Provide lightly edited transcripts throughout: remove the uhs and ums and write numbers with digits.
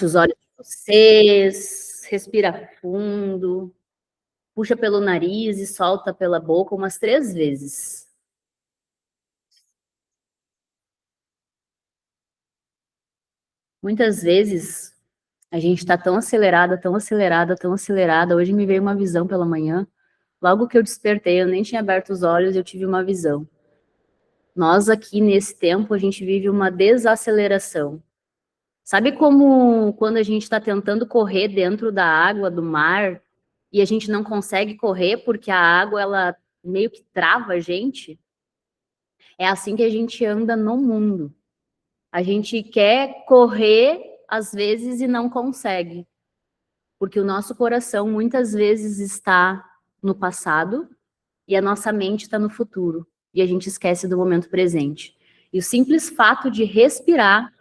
Os olhos de vocês, respira fundo, puxa pelo nariz e solta pela boca umas 3 vezes. Muitas vezes a gente está tão acelerada, tão acelerada, tão acelerada. Hoje me veio uma visão pela manhã. Logo que eu despertei, eu nem tinha aberto os olhos, eu tive uma visão. Nós aqui nesse tempo, a gente vive uma desaceleração. Sabe como quando a gente está tentando correr dentro da água do mar e a gente não consegue correr porque a água ela meio que trava a gente? É assim que a gente anda no mundo. A gente quer correr às vezes e não consegue, porque o nosso coração muitas vezes está no passado e a nossa mente está no futuro e a gente esquece do momento presente. E o simples fato de respirar,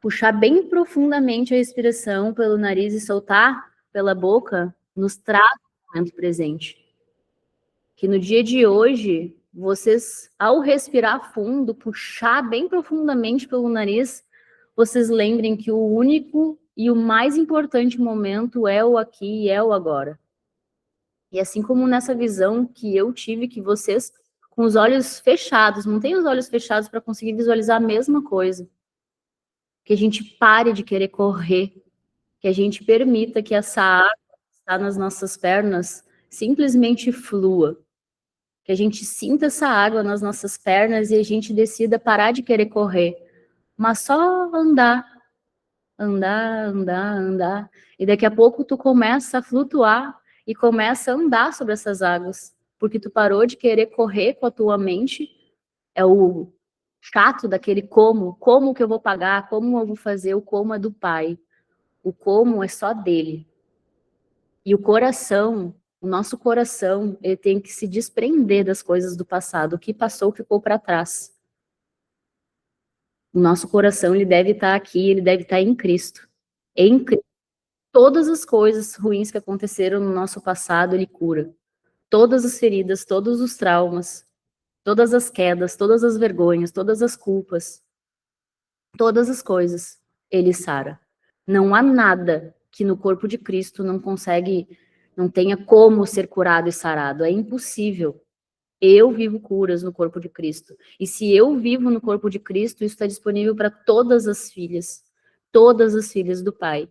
puxar bem profundamente a respiração pelo nariz e soltar pela boca, nos traz o momento presente. Que no dia de hoje, vocês, ao respirar fundo, puxar bem profundamente pelo nariz, vocês lembrem que o único e o mais importante momento é o aqui e é o agora. E assim como nessa visão que eu tive, que vocês, com os olhos fechados, não tem os olhos fechados para conseguir visualizar a mesma coisa. Que a gente pare de querer correr, que a gente permita que essa água que está nas nossas pernas simplesmente flua. Que a gente sinta essa água nas nossas pernas e a gente decida parar de querer correr, mas só andar, andar, andar, andar. E daqui a pouco tu começa a flutuar e começa a andar sobre essas águas, porque tu parou de querer correr com a tua mente. É o chato daquele como que eu vou pagar, como eu vou fazer, o como é do pai. O como é só dele. E o coração, o nosso coração, ele tem que se desprender das coisas do passado. O que passou ficou para trás. O nosso coração, ele deve estar aqui, ele deve estar em Cristo. Em Cristo, todas as coisas ruins que aconteceram no nosso passado, ele cura. Todas as feridas, todos os traumas, todas as quedas, todas as vergonhas, todas as culpas, todas as coisas, ele sara. Não há nada que no corpo de Cristo não tenha como ser curado e sarado. É impossível. Eu vivo curas no corpo de Cristo. E se eu vivo no corpo de Cristo, isso está disponível para todas as filhas do Pai.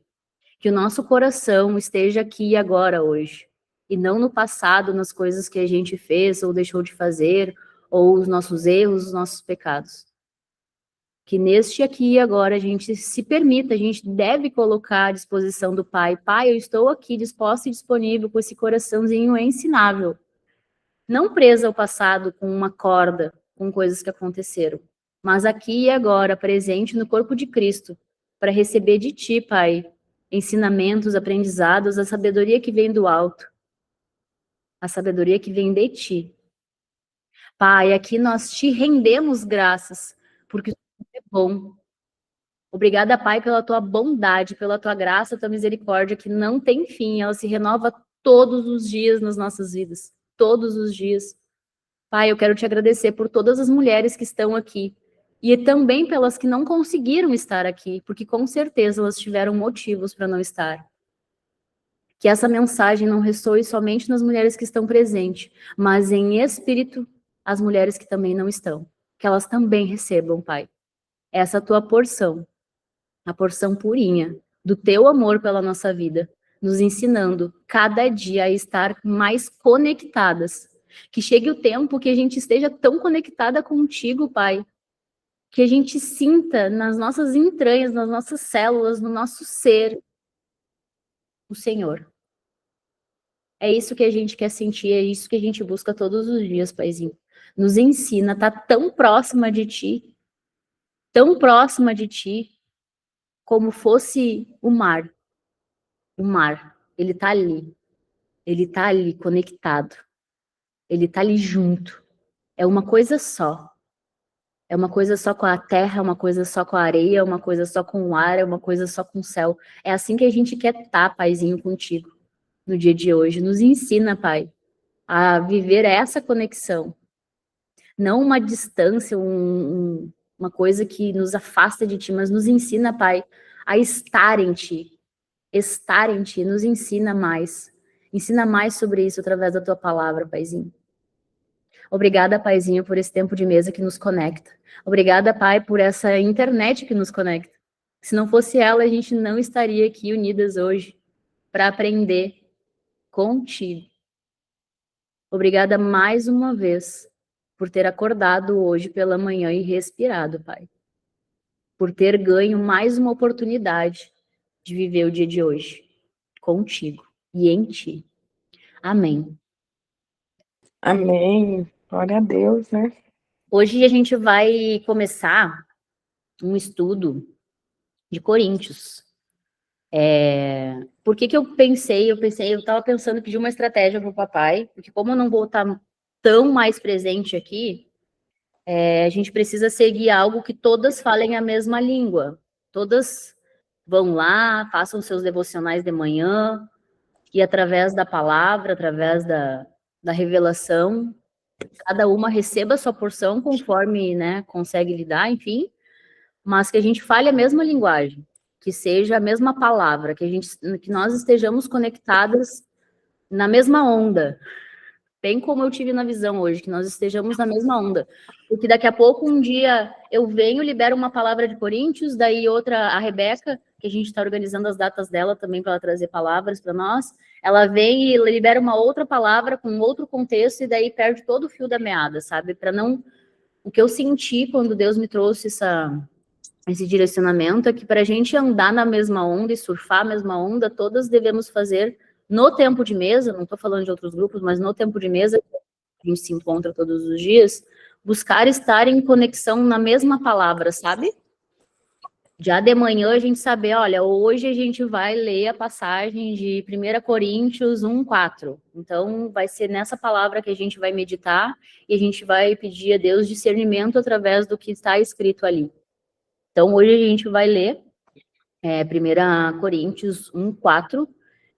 Que o nosso coração esteja aqui e agora hoje, e não no passado, nas coisas que a gente fez ou deixou de fazer, ou os nossos erros, os nossos pecados. Que neste aqui e agora a gente se permita, a gente deve colocar à disposição do Pai. Pai, eu estou aqui disposta e disponível com esse coraçãozinho ensinável. Não presa ao passado com uma corda, com coisas que aconteceram, mas aqui e agora, presente no corpo de Cristo, para receber de Ti, Pai, ensinamentos, aprendizados, a sabedoria que vem do alto, a sabedoria que vem de Ti. Pai, aqui nós Te rendemos graças, porque Tu é bom. Obrigada, Pai, pela Tua bondade, pela Tua graça, Tua misericórdia, que não tem fim, ela se renova todos os dias nas nossas vidas, todos os dias. Pai, eu quero te agradecer por todas as mulheres que estão aqui e também pelas que não conseguiram estar aqui, porque com certeza elas tiveram motivos para não estar. Que essa mensagem não ressoe somente nas mulheres que estão presentes, mas em espírito as mulheres que também não estão. Que elas também recebam, Pai, essa tua porção, a porção purinha do teu amor pela nossa vida, nos ensinando cada dia a estar mais conectadas. Que chegue o tempo que a gente esteja tão conectada contigo, Pai, que a gente sinta nas nossas entranhas, nas nossas células, no nosso ser, o Senhor. É isso que a gente quer sentir, é isso que a gente busca todos os dias, Paizinho. Nos ensina, tá tão próxima de ti, como fosse o mar. O mar, ele tá ali, conectado. Ele tá ali junto. É uma coisa só. É uma coisa só com a terra, é uma coisa só com a areia, é uma coisa só com o ar, é uma coisa só com o céu. É assim que a gente quer estar, Paizinho, contigo, no dia de hoje. Nos ensina, Pai, a viver essa conexão. Não uma distância, uma coisa que nos afasta de Ti, mas nos ensina, Pai, a estar em Ti. Estar em Ti, nos ensina mais. Ensina mais sobre isso através da Tua palavra, Paizinho. Obrigada, Paizinho, por esse tempo de mesa que nos conecta. Obrigada, Pai, por essa internet que nos conecta. Se não fosse ela, a gente não estaria aqui unidas hoje para aprender contigo. Obrigada mais uma vez por ter acordado hoje pela manhã e respirado, Pai. Por ter ganho mais uma oportunidade de viver o dia de hoje contigo e em Ti. Amém. Amém. Glória a Deus, né? Hoje a gente vai começar um estudo de Coríntios. Por que eu pensei? Eu estava pensando em pedir uma estratégia para o papai, porque como eu não vou estar tão mais presente aqui, a gente precisa seguir algo que todas falem a mesma língua. Todas vão lá, façam seus devocionais de manhã, e através da palavra, através da revelação, cada uma receba a sua porção conforme, né, consegue lidar, enfim, mas que a gente fale a mesma linguagem, que seja a mesma palavra, que nós estejamos conectadas na mesma onda, bem como eu tive na visão hoje, que nós estejamos na mesma onda, porque daqui a pouco, um dia, eu venho, libero uma palavra de Coríntios, daí outra, a Rebeca, que a gente está organizando as datas dela também para ela trazer palavras para nós, ela vem e libera uma outra palavra com outro contexto, e daí perde todo o fio da meada, sabe? Para não... O que eu senti quando Deus me trouxe esse direcionamento é que para a gente andar na mesma onda e surfar a mesma onda, todas devemos fazer no tempo de mesa, não estou falando de outros grupos, mas no tempo de mesa, a gente se encontra todos os dias, buscar estar em conexão na mesma palavra, sabe? Já de manhã a gente saber, olha, hoje a gente vai ler a passagem de 1 Coríntios 1:4. Então, vai ser nessa palavra que a gente vai meditar e a gente vai pedir a Deus discernimento através do que está escrito ali. Então, hoje a gente vai ler 1 Coríntios 1:4,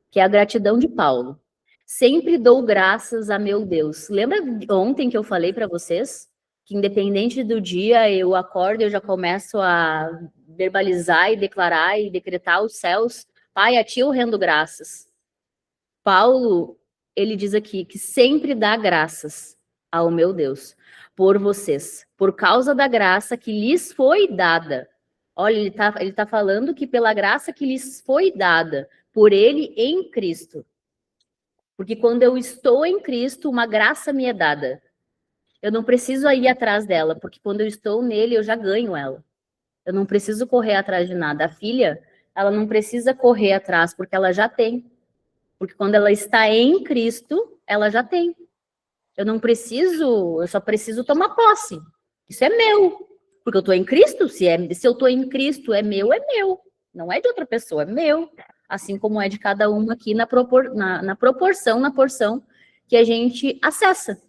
que é a gratidão de Paulo. Sempre dou graças a meu Deus. Lembra ontem que eu falei para vocês que independente do dia eu acordo, eu já começo a verbalizar e declarar e decretar os céus. Pai, a Ti eu rendo graças. Paulo, ele diz aqui que sempre dá graças ao meu Deus por vocês, por causa da graça que lhes foi dada. Olha, ele tá falando que pela graça que lhes foi dada, por ele em Cristo. Porque quando eu estou em Cristo, uma graça me é dada. Eu não preciso ir atrás dela, porque quando eu estou nele, eu já ganho ela. Eu não preciso correr atrás de nada. A filha, ela não precisa correr atrás, porque ela já tem. Porque quando ela está em Cristo, ela já tem. Eu só preciso tomar posse. Isso é meu. Porque eu estou em Cristo, se eu estou em Cristo, é meu. Não é de outra pessoa, é meu. Assim como é de cada uma aqui na proporção, na porção que a gente acessa.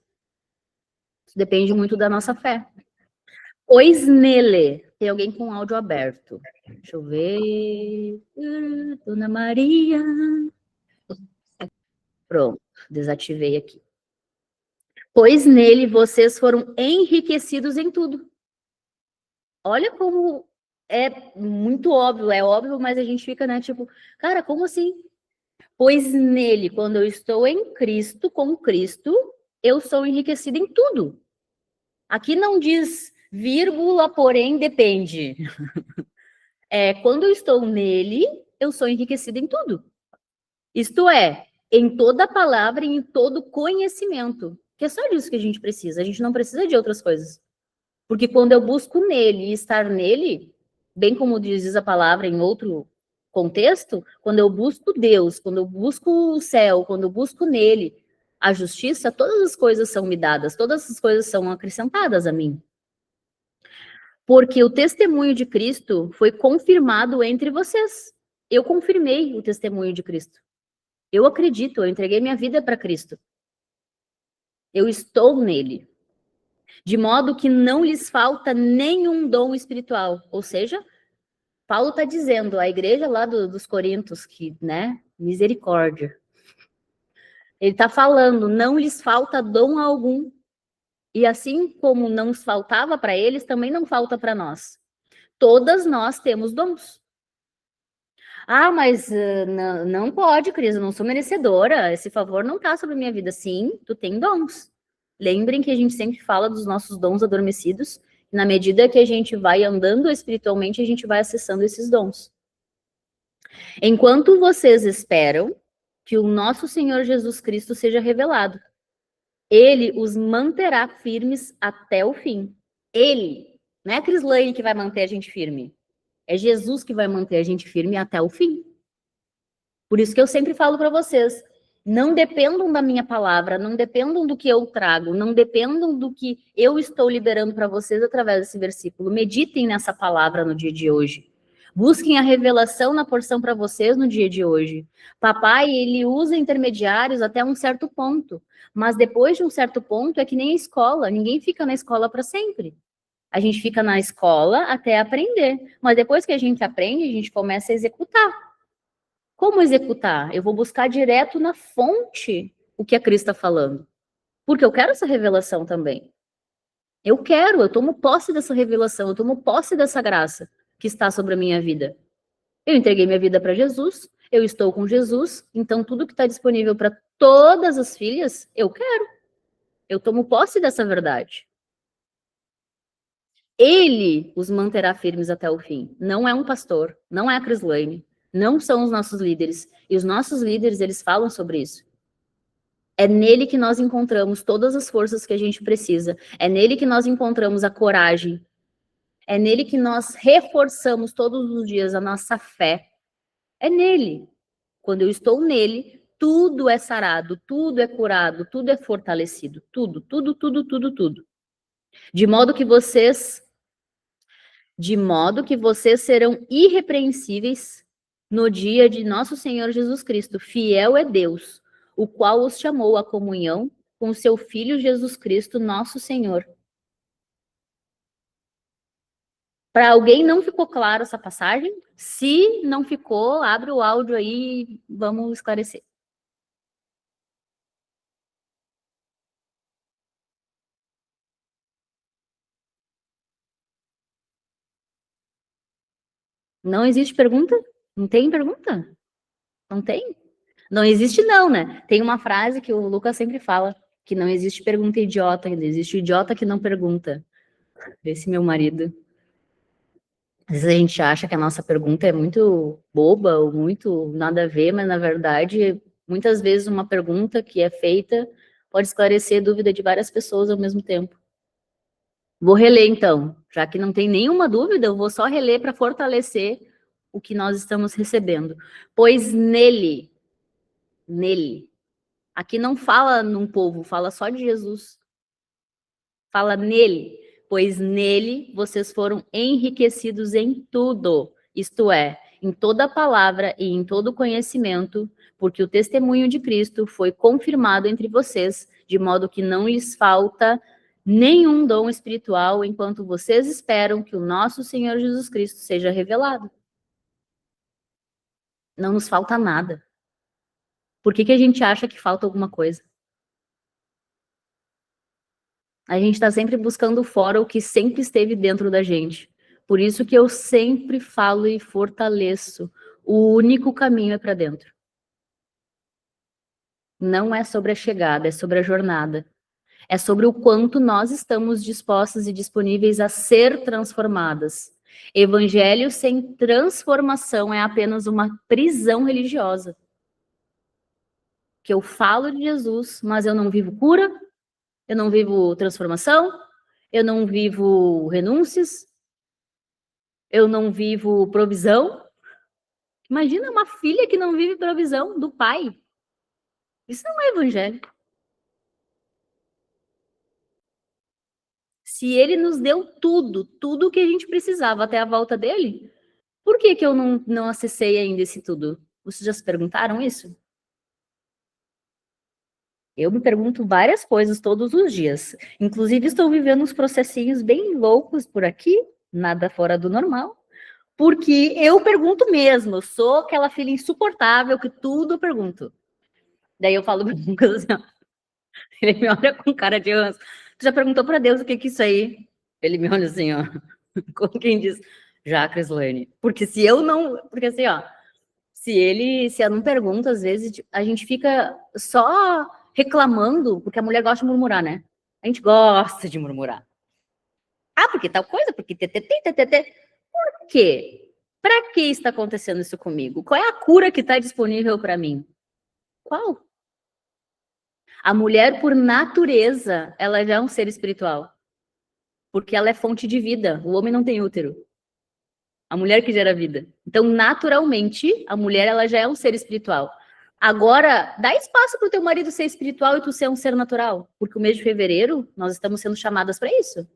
Isso depende muito da nossa fé. Pois nele, tem alguém com áudio aberto. Deixa eu ver. Dona Maria. Pronto, desativei aqui. Pois nele vocês foram enriquecidos em tudo. Olha como é muito óbvio, mas a gente fica, né, tipo, cara, como assim? Pois nele, quando eu estou em Cristo, com Cristo, eu sou enriquecido em tudo. Aqui não diz vírgula, porém depende. Quando eu estou nele, eu sou enriquecido em tudo. Isto é, em toda palavra e em todo conhecimento. Que é só disso que a gente precisa. A gente não precisa de outras coisas. Porque quando eu busco nele e estar nele, bem como diz a palavra em outro contexto, quando eu busco Deus, quando eu busco o céu, quando eu busco nele a justiça, todas as coisas são me dadas, todas as coisas são acrescentadas a mim. Porque o testemunho de Cristo foi confirmado entre vocês. Eu confirmei o testemunho de Cristo. Eu acredito, eu entreguei minha vida para Cristo. Eu estou nele. De modo que não lhes falta nenhum dom espiritual. Ou seja, Paulo está dizendo, a igreja lá dos Coríntios, que, né, misericórdia. Ele está falando, não lhes falta dom algum. E assim como não faltava para eles, também não falta para nós. Todas nós temos dons. Ah, mas não pode, Cris, eu não sou merecedora. Esse favor não tá sobre a minha vida. Sim, tu tem dons. Lembrem que a gente sempre fala dos nossos dons adormecidos. Na medida que a gente vai andando espiritualmente, a gente vai acessando esses dons. Enquanto vocês esperam que o nosso Senhor Jesus Cristo seja revelado, ele os manterá firmes até o fim. Ele, não é a Cris Lane que vai manter a gente firme. É Jesus que vai manter a gente firme até o fim. Por isso que eu sempre falo para vocês, não dependam da minha palavra, não dependam do que eu trago, não dependam do que eu estou liberando para vocês através desse versículo. Meditem nessa palavra no dia de hoje. Busquem a revelação na porção para vocês no dia de hoje. Papai, ele usa intermediários até um certo ponto, mas depois de um certo ponto é que nem a escola, ninguém fica na escola para sempre. A gente fica na escola até aprender, mas depois que a gente aprende, a gente começa a executar. Como executar? Eu vou buscar direto na fonte o que a Cris está falando. Porque eu quero essa revelação também. Eu tomo posse dessa revelação, eu tomo posse dessa graça que está sobre a minha vida. Eu entreguei minha vida para Jesus, eu estou com Jesus, então tudo que está disponível para todas as filhas, eu quero. Eu tomo posse dessa verdade. Ele os manterá firmes até o fim. Não é um pastor, não é a Cris Lane, não são os nossos líderes. E os nossos líderes, eles falam sobre isso. É nele que nós encontramos todas as forças que a gente precisa. É nele que nós encontramos a coragem. É nele que nós reforçamos todos os dias a nossa fé. É nele. Quando eu estou nele, tudo é sarado, tudo é curado, tudo é fortalecido. Tudo, tudo, tudo, tudo, tudo. De modo que vocês serão irrepreensíveis no dia de nosso Senhor Jesus Cristo. Fiel é Deus, o qual os chamou à comunhão com o seu Filho Jesus Cristo, nosso Senhor. Para alguém não ficou claro essa passagem? Se não ficou, abre o áudio aí e vamos esclarecer. Não existe pergunta? Não tem pergunta? Não tem? Não existe não, né? Tem uma frase que o Lucas sempre fala, que não existe pergunta idiota, ainda existe o idiota que não pergunta. Esse meu marido. Às vezes a gente acha que a nossa pergunta é muito boba ou muito nada a ver, mas na verdade, muitas vezes uma pergunta que é feita pode esclarecer a dúvida de várias pessoas ao mesmo tempo. Vou reler então, já que não tem nenhuma dúvida, eu vou só reler para fortalecer o que nós estamos recebendo. Pois nele, aqui não fala num povo, fala só de Jesus. Fala nele, pois nele vocês foram enriquecidos em tudo, isto é, em toda palavra e em todo conhecimento, porque o testemunho de Cristo foi confirmado entre vocês, de modo que não lhes falta nenhum dom espiritual, enquanto vocês esperam que o nosso Senhor Jesus Cristo seja revelado. Não nos falta nada. Por que a gente acha que falta alguma coisa? A gente está sempre buscando fora o que sempre esteve dentro da gente. Por isso que eu sempre falo e fortaleço. O único caminho é para dentro. Não é sobre a chegada, é sobre a jornada. É sobre o quanto nós estamos dispostas e disponíveis a ser transformadas. Evangelho sem transformação é apenas uma prisão religiosa. Que eu falo de Jesus, mas eu não vivo cura, eu não vivo transformação, eu não vivo renúncias, eu não vivo provisão. Imagina uma filha que não vive provisão do pai. Isso não é evangelho. Se ele nos deu tudo, tudo o que a gente precisava até a volta dele, por que eu não acessei ainda esse tudo? Vocês já se perguntaram isso? Eu me pergunto várias coisas todos os dias. Inclusive, estou vivendo uns processinhos bem loucos por aqui, nada fora do normal. Porque eu pergunto mesmo, eu sou aquela filha insuportável que tudo eu pergunto. Daí eu falo para o Lucas assim, ó, ele me olha com cara de ranço. Tu já perguntou para Deus o que é isso aí? Ele me olha assim, ó, como quem diz, já, Crislane. Porque se eu não, porque assim, ó, Se ela não pergunta, às vezes, a gente fica só reclamando, porque a mulher gosta de murmurar, né? A gente gosta de murmurar. Ah, porque tal coisa, porque ttt. Por quê? Para que está acontecendo isso comigo? Qual é a cura que está disponível para mim? Qual? A mulher, por natureza, ela já é um ser espiritual. Porque ela é fonte de vida. O homem não tem útero. A mulher que gera vida. Então, naturalmente, a mulher ela já é um ser espiritual. Agora, dá espaço para o teu marido ser espiritual e tu ser um ser natural. Porque o mês de fevereiro, nós estamos sendo chamadas para isso.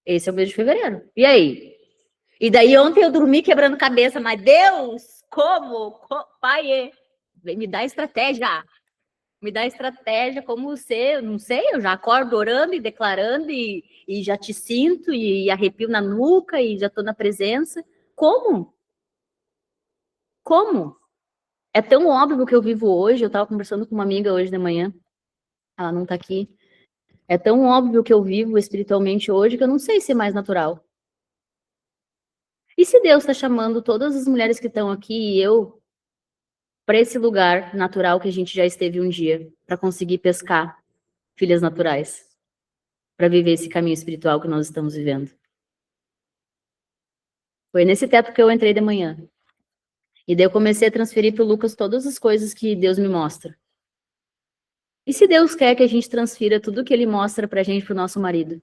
Esse é o mês de fevereiro. E aí? E daí ontem eu dormi quebrando cabeça, mas Deus, como? Pai, me dá estratégia. Me dá estratégia como ser, não sei, eu já acordo orando e declarando e já te sinto e arrepio na nuca e já estou na presença. Como? Como? É tão óbvio que eu vivo hoje, eu estava conversando com uma amiga hoje de manhã, ela não está aqui. É tão óbvio que eu vivo espiritualmente hoje que eu não sei se é mais natural. E se Deus está chamando todas as mulheres que estão aqui e eu para esse lugar natural que a gente já esteve um dia, para conseguir pescar filhas naturais, para viver esse caminho espiritual que nós estamos vivendo? Foi nesse teto que eu entrei de manhã. E daí eu comecei a transferir para o Lucas todas as coisas que Deus me mostra. E se Deus quer que a gente transfira tudo que Ele mostra para a gente para o nosso marido?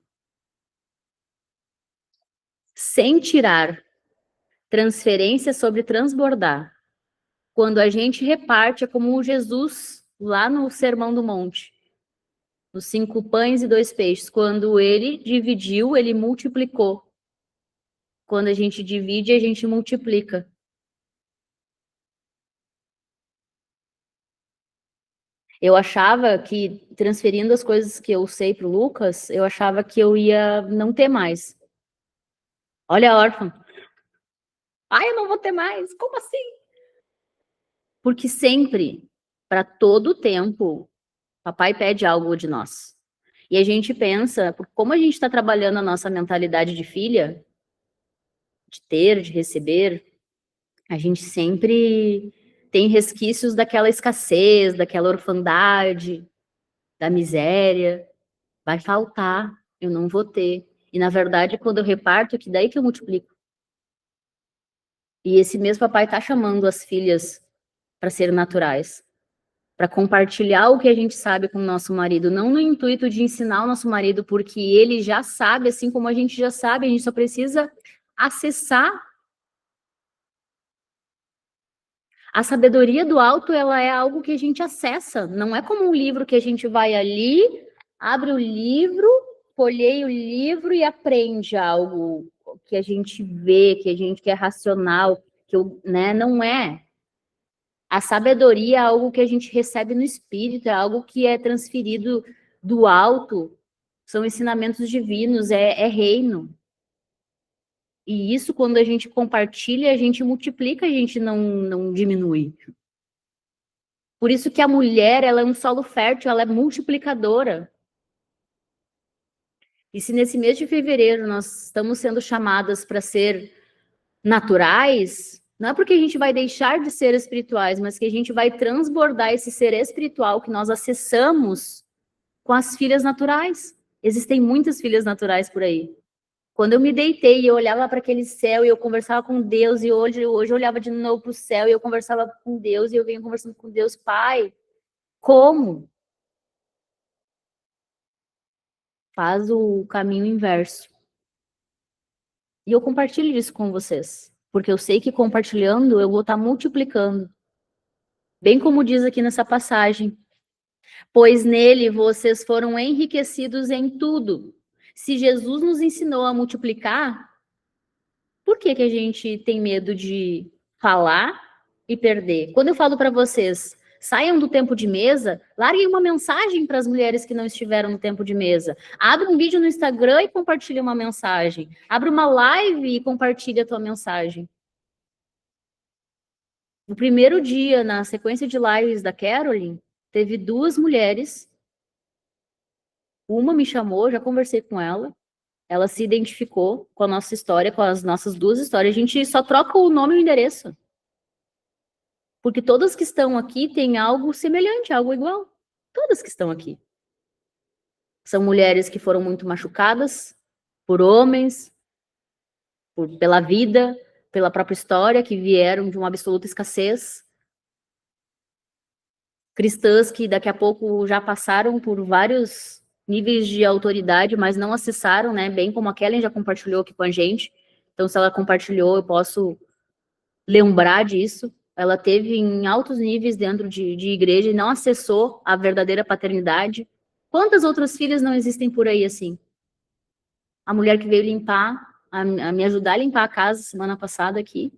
Sem tirar transferência sobre transbordar. Quando a gente reparte, é como Jesus lá no Sermão do Monte. Os 5 pães e 2 peixes. Quando Ele dividiu, Ele multiplicou. Quando a gente divide, a gente multiplica. Eu achava que, transferindo as coisas que eu sei para o Lucas, eu achava que eu ia não ter mais. Olha a órfã. Ai, eu não vou ter mais. Como assim? Porque sempre, para todo tempo, papai pede algo de nós. E a gente pensa, como a gente está trabalhando a nossa mentalidade de filha, de ter, de receber, a gente sempre tem resquícios daquela escassez, daquela orfandade, da miséria. Vai faltar, eu não vou ter. E, na verdade, quando eu reparto, que daí que eu multiplico. E esse mesmo papai está chamando as filhas para serem naturais, para compartilhar o que a gente sabe com o nosso marido, não no intuito de ensinar o nosso marido, porque ele já sabe, assim como a gente já sabe, a gente só precisa acessar. A sabedoria do alto, ela é algo que a gente acessa, não é como um livro que a gente vai ali, abre o livro, folheia o livro e aprende algo que a gente vê, que é racional, né, não é. A sabedoria é algo que a gente recebe no espírito, é algo que é transferido do alto, são ensinamentos divinos, é reino. E isso, quando a gente compartilha, a gente multiplica, a gente não diminui. Por isso que a mulher, ela é um solo fértil, ela é multiplicadora. E se nesse mês de fevereiro nós estamos sendo chamadas para ser naturais, não é porque a gente vai deixar de ser espirituais, mas que a gente vai transbordar esse ser espiritual que nós acessamos com as filhas naturais. Existem muitas filhas naturais por aí. Quando eu me deitei e eu olhava para aquele céu e eu conversava com Deus, e hoje eu olhava de novo para o céu e eu conversava com Deus, e eu venho conversando com Deus, Pai, como? Faz o caminho inverso. E eu compartilho isso com vocês, porque eu sei que compartilhando eu vou estar multiplicando. Bem como diz aqui nessa passagem, pois nele vocês foram enriquecidos em tudo. Se Jesus nos ensinou a multiplicar, por que a gente tem medo de falar e perder? Quando eu falo para vocês, saiam do tempo de mesa, larguem uma mensagem para as mulheres que não estiveram no tempo de mesa. Abre um vídeo no Instagram e compartilhe uma mensagem. Abre uma live e compartilhe a tua mensagem. No primeiro dia, na sequência de lives da Carolyn, teve 2 mulheres. Uma me chamou, já conversei com ela. Ela se identificou com a nossa história, com as nossas 2 histórias. A gente só troca o nome e o endereço. Porque todas que estão aqui têm algo semelhante, algo igual. Todas que estão aqui. São mulheres que foram muito machucadas por homens, pela vida, pela própria história, que vieram de uma absoluta escassez. Cristãs que daqui a pouco já passaram por vários níveis de autoridade, mas não acessaram, né? Bem como a Kellen já compartilhou aqui com a gente. Então, se ela compartilhou, eu posso lembrar disso. Ela teve em altos níveis dentro de igreja e não acessou a verdadeira paternidade. Quantas outras filhas não existem por aí assim? A mulher que veio limpar, a me ajudar a limpar a casa semana passada aqui,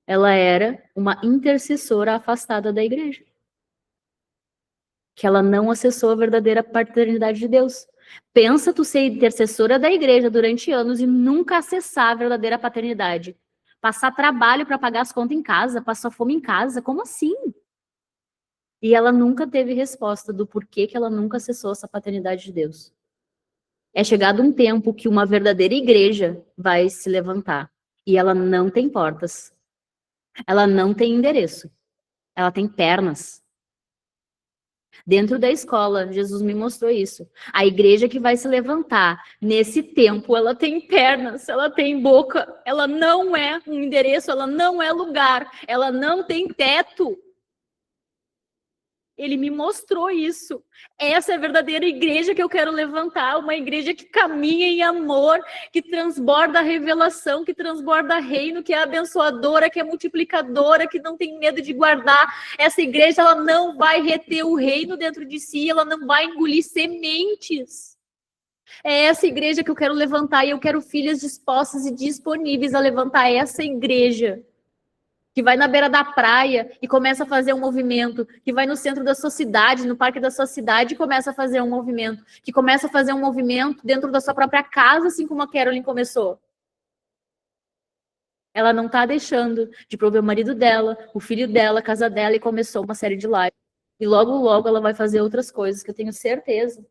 ela era uma intercessora afastada da igreja. Que ela não acessou a verdadeira paternidade de Deus. Pensa tu ser intercessora da igreja durante anos e nunca acessar a verdadeira paternidade. Passar trabalho para pagar as contas em casa, passar fome em casa, como assim? E ela nunca teve resposta do porquê que ela nunca acessou essa paternidade de Deus. É chegado um tempo que uma verdadeira igreja vai se levantar. E ela não tem portas. Ela não tem endereço. Ela tem pernas. Dentro da escola, Jesus me mostrou isso. A igreja que vai se levantar nesse tempo, ela tem pernas, ela tem boca, ela não é um endereço, ela não é lugar, ela não tem teto. Ele me mostrou isso. Essa é a verdadeira igreja que eu quero levantar, uma igreja que caminha em amor, que transborda a revelação, que transborda reino, que é abençoadora, que é multiplicadora, que não tem medo de guardar. Essa igreja, ela não vai reter o reino dentro de si, ela não vai engolir sementes. É essa igreja que eu quero levantar e eu quero filhas dispostas e disponíveis a levantar essa igreja. Que vai na beira da praia e começa a fazer um movimento, que vai no centro da sua cidade, no parque da sua cidade e começa a fazer um movimento, que começa a fazer um movimento dentro da sua própria casa, assim como a Carolyn começou. Ela não está deixando de prover o marido dela, o filho dela, a casa dela, e começou uma série de lives. E logo, logo ela vai fazer outras coisas, que eu tenho certeza.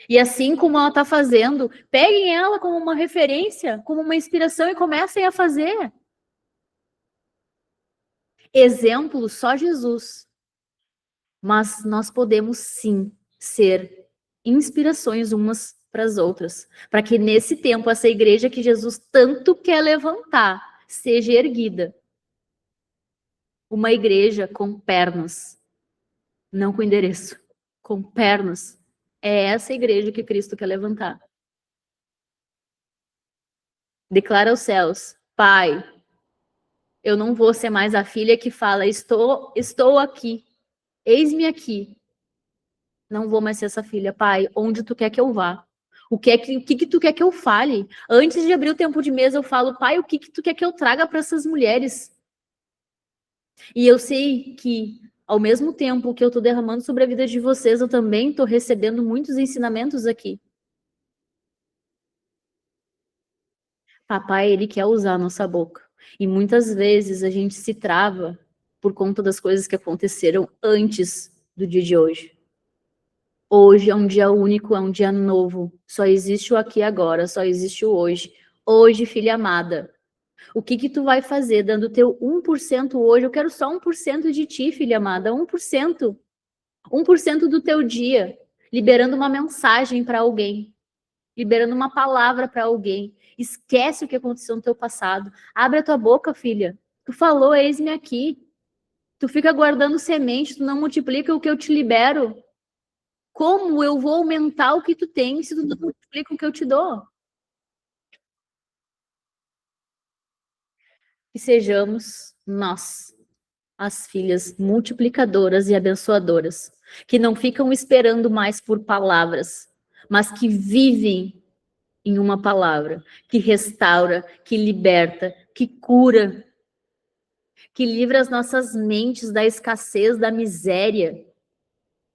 E assim como ela está fazendo, peguem ela como uma referência, como uma inspiração e comecem a fazer. Exemplo, só Jesus. Mas nós podemos sim ser inspirações umas para as outras, para que nesse tempo essa igreja que Jesus tanto quer levantar seja erguida. Uma igreja com pernas, não com endereço, com pernas. É essa igreja que Cristo quer levantar. Declara aos céus: Pai, eu não vou ser mais a filha que fala, estou aqui, eis-me aqui. Não vou mais ser essa filha. Pai, onde tu quer que eu vá? O que tu quer que eu fale? Antes de abrir o tempo de mesa, eu falo, pai, o que tu quer que eu traga para essas mulheres? E eu sei que, ao mesmo tempo que eu estou derramando sobre a vida de vocês, eu também estou recebendo muitos ensinamentos aqui. Papai, ele quer usar a nossa boca. E muitas vezes a gente se trava por conta das coisas que aconteceram antes do dia de hoje. Hoje é um dia único, é um dia novo. Só existe o aqui e agora, só existe o hoje. Hoje, filha amada, o que tu vai fazer dando teu 1% hoje? Eu quero só 1% de ti, filha amada, 1%. 1% do teu dia, liberando uma mensagem para alguém, liberando uma palavra para alguém. Esquece o que aconteceu no teu passado. Abre a tua boca, filha. Tu falou, eis-me aqui. Tu fica guardando semente, tu não multiplica o que eu te libero. Como eu vou aumentar o que tu tem se tu não multiplica o que eu te dou? Que sejamos nós, as filhas multiplicadoras e abençoadoras, que não ficam esperando mais por palavras, mas que vivem em uma palavra, que restaura, que liberta, que cura, que livra as nossas mentes da escassez, da miséria,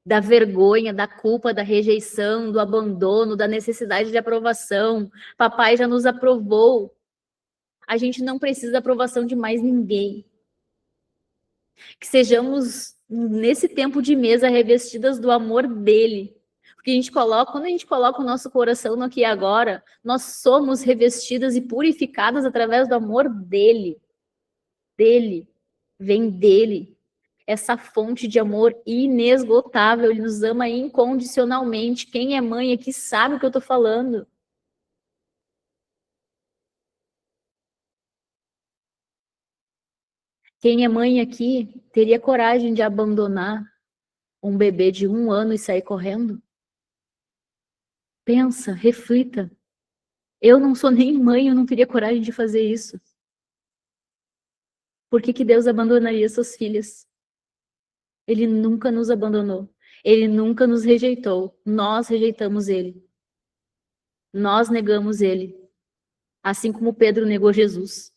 da vergonha, da culpa, da rejeição, do abandono, da necessidade de aprovação. Papai já nos aprovou. A gente não precisa da aprovação de mais ninguém. Que sejamos, nesse tempo de mesa, revestidas do amor dele. Porque quando a gente coloca o nosso coração no aqui e agora, nós somos revestidas e purificadas através do amor dele. Dele. vem dele. Essa fonte de amor inesgotável, ele nos ama incondicionalmente. Quem é mãe aqui sabe o que eu tô falando. Quem é mãe aqui teria coragem de abandonar um bebê de 1 ano e sair correndo? Pensa, reflita. Eu não sou nem mãe, eu não teria coragem de fazer isso. Por que que Deus abandonaria suas filhas? Ele nunca nos abandonou. Ele nunca nos rejeitou. Nós rejeitamos ele. Nós negamos ele. Assim como Pedro negou Jesus.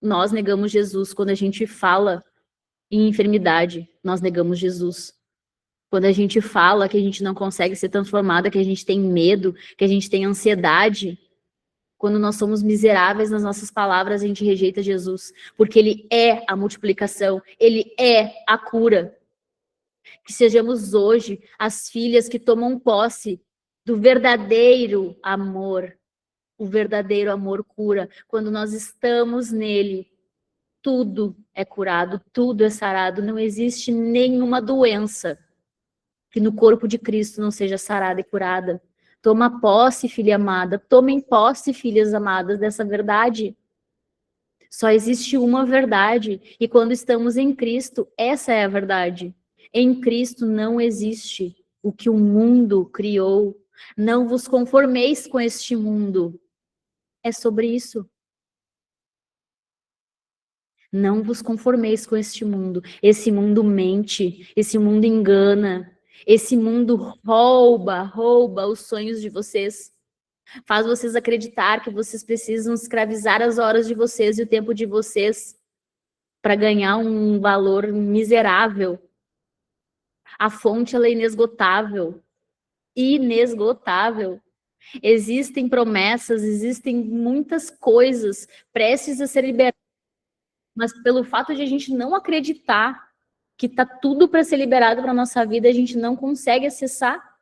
Nós negamos Jesus quando a gente fala em enfermidade. Nós negamos Jesus. Quando a gente fala que a gente não consegue ser transformada, que a gente tem medo, que a gente tem ansiedade, quando nós somos miseráveis nas nossas palavras, a gente rejeita Jesus, porque ele é a multiplicação, ele é a cura. Que sejamos hoje as filhas que tomam posse do verdadeiro amor. O verdadeiro amor cura. Quando nós estamos nele, tudo é curado, tudo é sarado. Não existe nenhuma doença que no corpo de Cristo não seja sarada e curada. Toma posse, filha amada. Tomem posse, filhas amadas, dessa verdade. Só existe uma verdade. E quando estamos em Cristo, essa é a verdade. Em Cristo não existe o que o mundo criou. Não vos conformeis com este mundo. É sobre isso. Não vos conformeis com este mundo. Esse mundo mente, esse mundo engana, esse mundo rouba os sonhos de vocês. Faz vocês acreditar que vocês precisam escravizar as horas de vocês e o tempo de vocês para ganhar um valor miserável. A fonte ela é inesgotável. Inesgotável. Existem promessas, existem muitas coisas prestes a ser liberadas, mas pelo fato de a gente não acreditar que está tudo para ser liberado para a nossa vida, a gente não consegue acessar.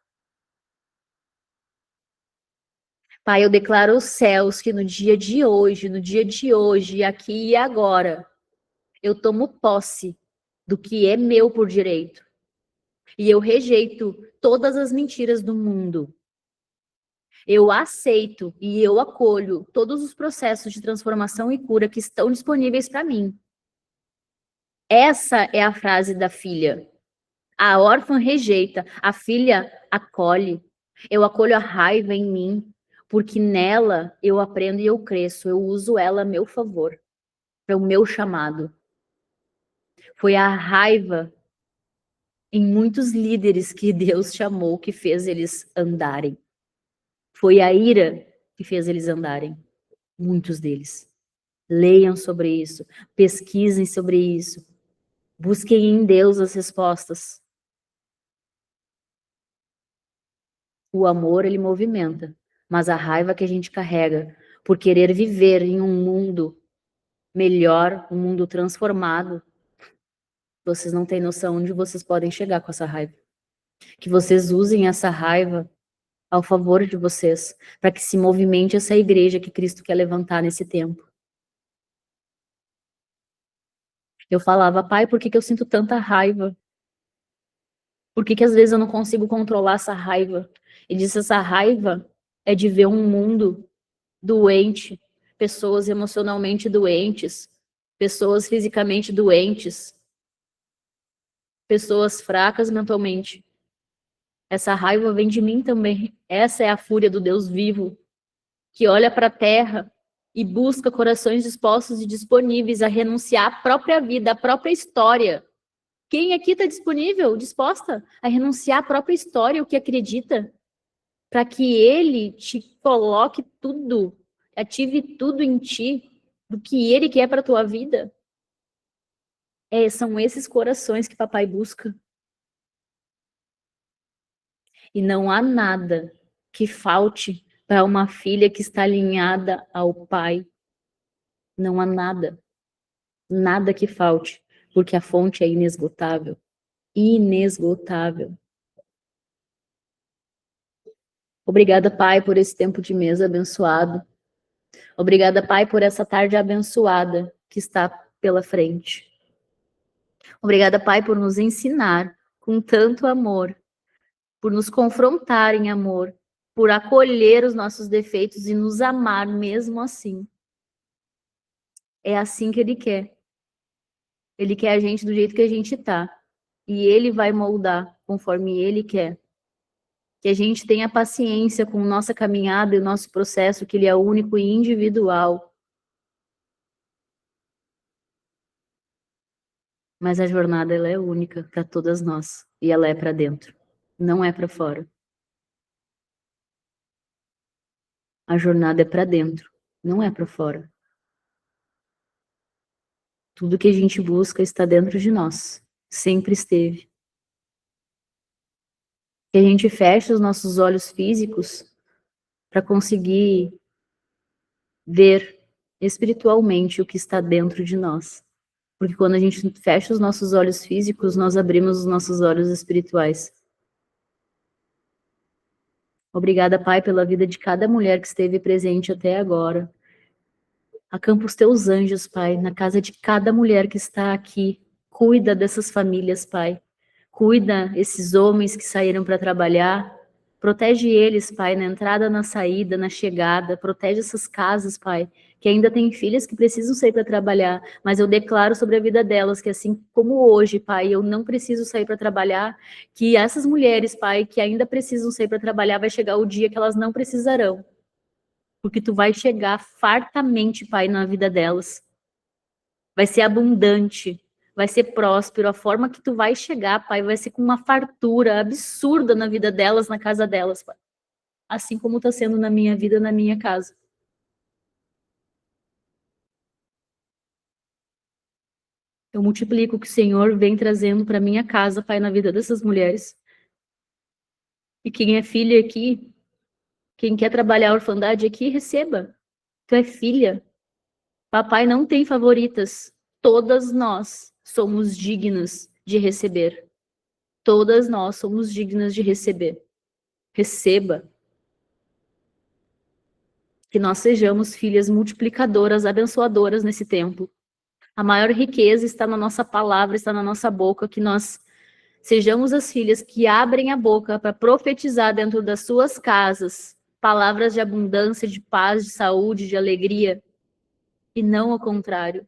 Pai, eu declaro os céus que no dia de hoje, aqui e agora, eu tomo posse do que é meu por direito. E eu rejeito todas as mentiras do mundo. Eu aceito e eu acolho todos os processos de transformação e cura que estão disponíveis para mim. Essa é a frase da filha. A órfã rejeita, a filha acolhe. Eu acolho a raiva em mim, porque nela eu aprendo e eu cresço. Eu uso ela a meu favor, para o meu chamado. Foi a raiva em muitos líderes que Deus chamou, que fez eles andarem. Foi a ira que fez eles andarem. Muitos deles. Leiam sobre isso, pesquisem sobre isso. Busquem em Deus as respostas. O amor, ele movimenta, mas a raiva que a gente carrega por querer viver em um mundo melhor, um mundo transformado, vocês não têm noção onde vocês podem chegar com essa raiva. Que vocês usem essa raiva ao favor de vocês, para que se movimente essa igreja que Cristo quer levantar nesse tempo. Eu falava, pai, por que que eu sinto tanta raiva? Por que que às vezes eu não consigo controlar essa raiva? E disse, essa raiva é de ver um mundo doente, pessoas emocionalmente doentes, pessoas fisicamente doentes, pessoas fracas mentalmente. Essa raiva vem de mim também. Essa é a fúria do Deus vivo, que olha para a terra e busca corações dispostos e disponíveis a renunciar à própria vida, à própria história. Quem aqui está disponível, disposta a renunciar à própria história, o que acredita, para que Ele te coloque tudo, ative tudo em ti, do que Ele quer para a tua vida? São esses corações que papai busca. E não há nada que falte para uma filha que está alinhada ao pai. Não há nada. Nada que falte, porque a fonte é inesgotável. Inesgotável. Obrigada, Pai, por esse tempo de mesa abençoado. Obrigada, Pai, por essa tarde abençoada que está pela frente. Obrigada, Pai, por nos ensinar com tanto amor, por nos confrontar em amor, por acolher os nossos defeitos e nos amar mesmo assim. É assim que Ele quer. Ele quer a gente do jeito que a gente tá. E Ele vai moldar conforme Ele quer. Que a gente tenha paciência com nossa caminhada e o nosso processo, que ele é único e individual. Mas a jornada, ela é única para todas nós. E ela é para dentro, não é para fora. A jornada é para dentro, não é para fora. Tudo que a gente busca está dentro de nós. Sempre esteve. Que a gente feche os nossos olhos físicos para conseguir ver espiritualmente o que está dentro de nós. Porque quando a gente fecha os nossos olhos físicos, nós abrimos os nossos olhos espirituais. Obrigada, Pai, pela vida de cada mulher que esteve presente até agora. Acampa os teus anjos, Pai, na casa de cada mulher que está aqui. Cuida dessas famílias, Pai. Cuida esses homens que saíram para trabalhar. Protege eles, Pai, na entrada, na saída, na chegada. Protege essas casas, Pai, que ainda têm filhas que precisam sair para trabalhar. Mas eu declaro sobre a vida delas que assim como hoje, Pai, eu não preciso sair para trabalhar, que essas mulheres, Pai, que ainda precisam sair para trabalhar, vai chegar o dia que elas não precisarão. Porque tu vai chegar fartamente, Pai, na vida delas. Vai ser abundante, vai ser próspero. A forma que tu vai chegar, Pai, vai ser com uma fartura absurda na vida delas, na casa delas, Pai. Assim como está sendo na minha vida, na minha casa. Eu multiplico o que o Senhor vem trazendo para minha casa, Pai, na vida dessas mulheres. E quem é filha aqui, quem quer trabalhar a orfandade aqui, receba. Tu é filha. Papai não tem favoritas. Todas nós somos dignas de receber. Todas nós somos dignas de receber. Receba. Que nós sejamos filhas multiplicadoras, abençoadoras nesse tempo. A maior riqueza está na nossa palavra, está na nossa boca, que nós sejamos as filhas que abrem a boca para profetizar dentro das suas casas palavras de abundância, de paz, de saúde, de alegria, e não ao contrário.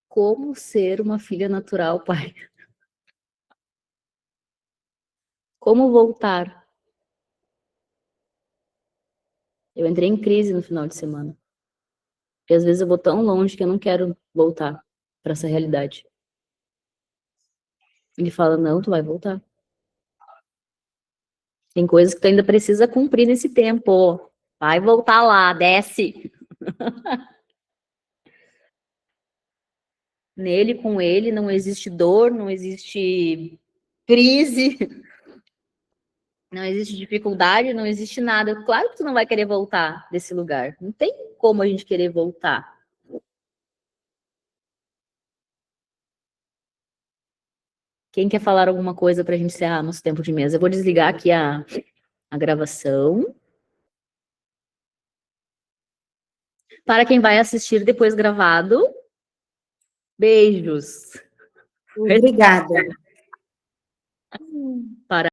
Como ser uma filha natural, Pai? Como voltar? Eu entrei em crise no final de semana. Porque às vezes eu vou tão longe que eu não quero voltar para essa realidade. Ele fala, não, tu vai voltar. Tem coisas que tu ainda precisa cumprir nesse tempo. Vai voltar lá, desce. Nele, com ele, não existe dor, não existe crise, não existe dificuldade, não existe nada. Claro que tu não vai querer voltar desse lugar. Não tem como a gente querer voltar. Quem quer falar alguma coisa para a gente encerrar nosso tempo de mesa? Eu vou desligar aqui a gravação. Para quem vai assistir depois gravado, beijos. Obrigada. Para